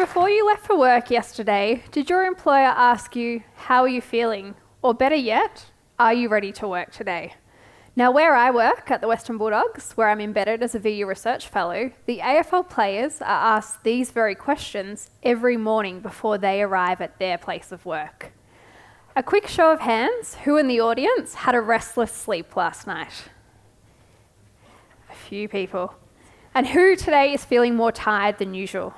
before you left for work yesterday, did your employer ask you, how are you feeling? Or better yet, are you ready to work today? Now, where I work at the Western Bulldogs, where I'm embedded as a VU Research Fellow, the AFL players are asked these very questions every morning before they arrive at their place of work. A quick show of hands, who in the audience had a restless sleep last night? A few people. And who today is feeling more tired than usual?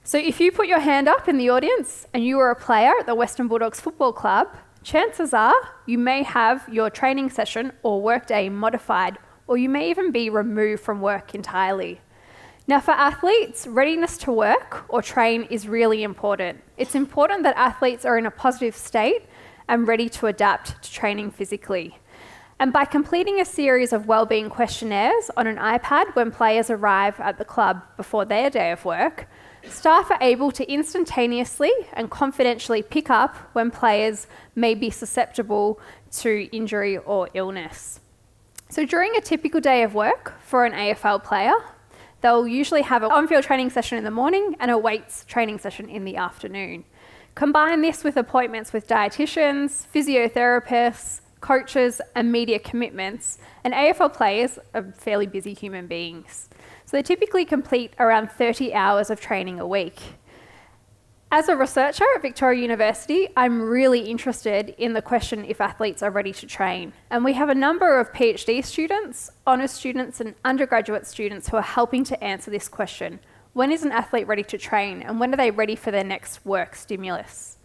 So if you put your hand up in the audience and you are a player at the Western Bulldogs Football Club, chances are you may have your training session or workday modified, or you may even be removed from work entirely. Now, for athletes, readiness to work or train is really important. It's important that athletes are in a positive state and ready to adapt to training physically. And by completing a series of wellbeing questionnaires on an iPad when players arrive at the club before their day of work, staff are able to instantaneously and confidentially pick up when players may be susceptible to injury or illness. So during a typical day of work for an AFL player, they'll usually have an on-field training session in the morning and a weights training session in the afternoon. Combine this with appointments with dietitians, physiotherapists, coaches and media commitments, and AFL players are fairly busy human beings. So they typically complete around 30 hours of training a week. As a researcher at Victoria University, I'm really interested in the question if athletes are ready to train. And we have a number of PhD students, honours students and undergraduate students who are helping to answer this question. When is an athlete ready to train, and when are they ready for their next work stimulus?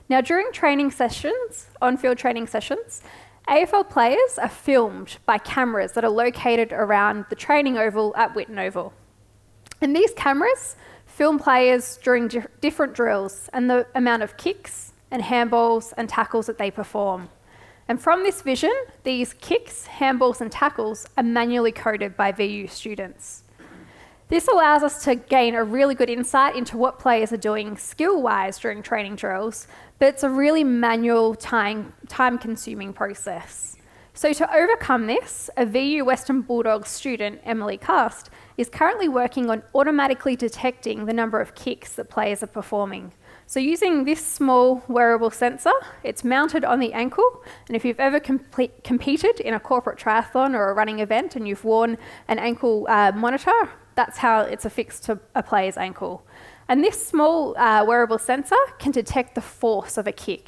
Now, during training sessions, on-field training sessions, AFL players are filmed by cameras that are located around the training oval at Whitten Oval. And these cameras film players during different drills and the amount of kicks and handballs and tackles that they perform. And from this vision, these kicks, handballs and tackles are manually coded by VU students. This allows us to gain a really good insight into what players are doing skill-wise during training drills, but it's a really manual, time-consuming process. So to overcome this, a VU Western Bulldogs student, Emily Cast, is currently working on automatically detecting the number of kicks that players are performing. So using this small wearable sensor, it's mounted on the ankle, and if you've ever competed in a corporate triathlon or a running event and you've worn an ankle monitor, that's how it's affixed to a player's ankle. And this small wearable sensor can detect the force of a kick.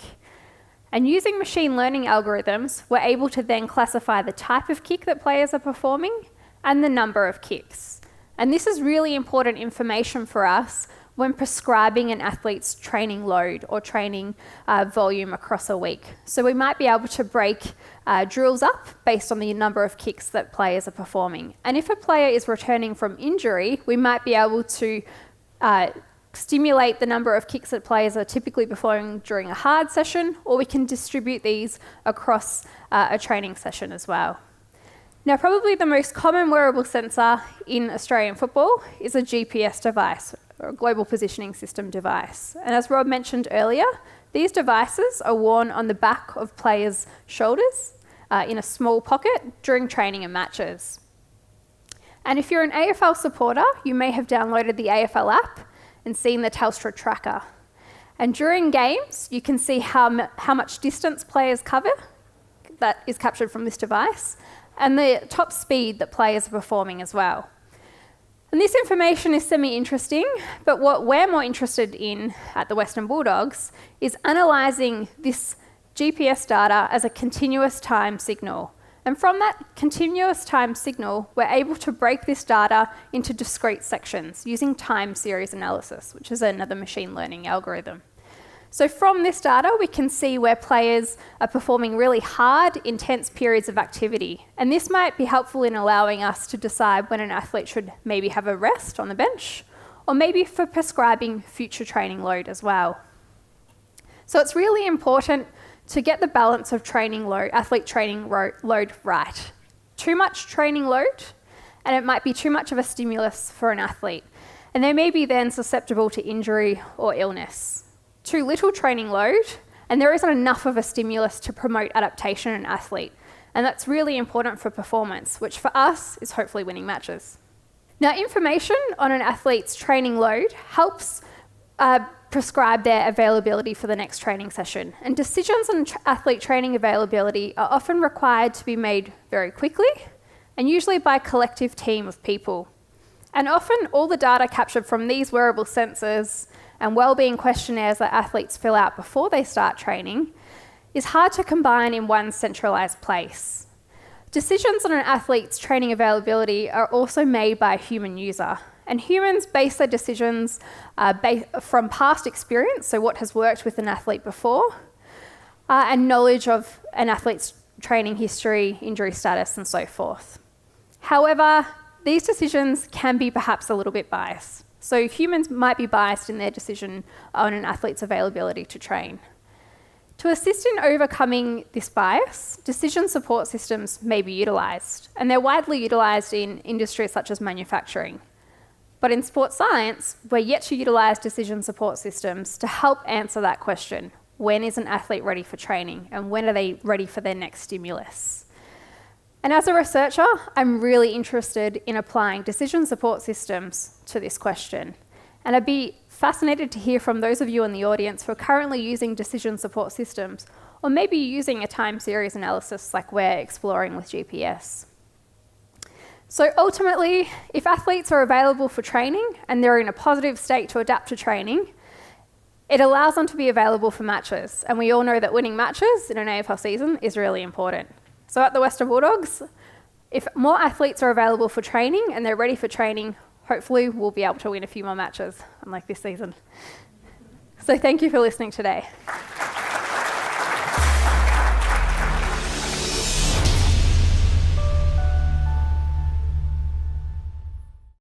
And using machine learning algorithms, we're able to then classify the type of kick that players are performing and the number of kicks. And this is really important information for us when prescribing an athlete's training load or training volume across a week. So we might be able to break drills up based on the number of kicks that players are performing. And if a player is returning from injury, we might be able to stimulate the number of kicks that players are typically performing during a hard session, or we can distribute these across a training session as well. Now, probably the most common wearable sensor in Australian football is a GPS device, or a global positioning system device. And as Rob mentioned earlier, these devices are worn on the back of players' shoulders in a small pocket during training and matches. And if you're an AFL supporter, you may have downloaded the AFL app and seen the Telstra tracker. And during games, you can see how much distance players cover that is captured from this device, and the top speed that players are performing as well. And this information is semi-interesting, but what we're more interested in at the Western Bulldogs is analysing this GPS data as a continuous time signal. And from that continuous time signal, we're able to break this data into discrete sections using time series analysis, which is another machine learning algorithm. So from this data, we can see where players are performing really hard, intense periods of activity. And this might be helpful in allowing us to decide when an athlete should maybe have a rest on the bench, or maybe for prescribing future training load as well. So it's really important to get the balance of training load, athlete training load right. Too much training load, and it might be too much of a stimulus for an athlete. And they may be then susceptible to injury or illness. Too little training load, and there isn't enough of a stimulus to promote adaptation in an athlete. And that's really important for performance, which for us is hopefully winning matches. Now, information on an athlete's training load helps prescribe their availability for the next training session. And decisions on athlete training availability are often required to be made very quickly, and usually by a collective team of people. And often all the data captured from these wearable sensors and wellbeing questionnaires that athletes fill out before they start training is hard to combine in one centralised place. Decisions on an athlete's training availability are also made by a human user, and humans base their decisions from past experience, so what has worked with an athlete before, and knowledge of an athlete's training history, injury status, and so forth. However, these decisions can be perhaps a little bit biased. So humans might be biased in their decision on an athlete's availability to train. To assist in overcoming this bias, decision support systems may be utilised, and they're widely utilised in industries such as manufacturing. But in sports science, we're yet to utilise decision support systems to help answer that question. When is an athlete ready for training, and when are they ready for their next stimulus? And as a researcher, I'm really interested in applying decision support systems to this question. And I'd be fascinated to hear from those of you in the audience who are currently using decision support systems, or maybe using a time series analysis like we're exploring with GPS. So ultimately, if athletes are available for training and they're in a positive state to adapt to training, it allows them to be available for matches. And we all know that winning matches in an AFL season is really important. So at the Western Bulldogs, if more athletes are available for training and they're ready for training, hopefully we'll be able to win a few more matches, unlike this season. So thank you for listening today.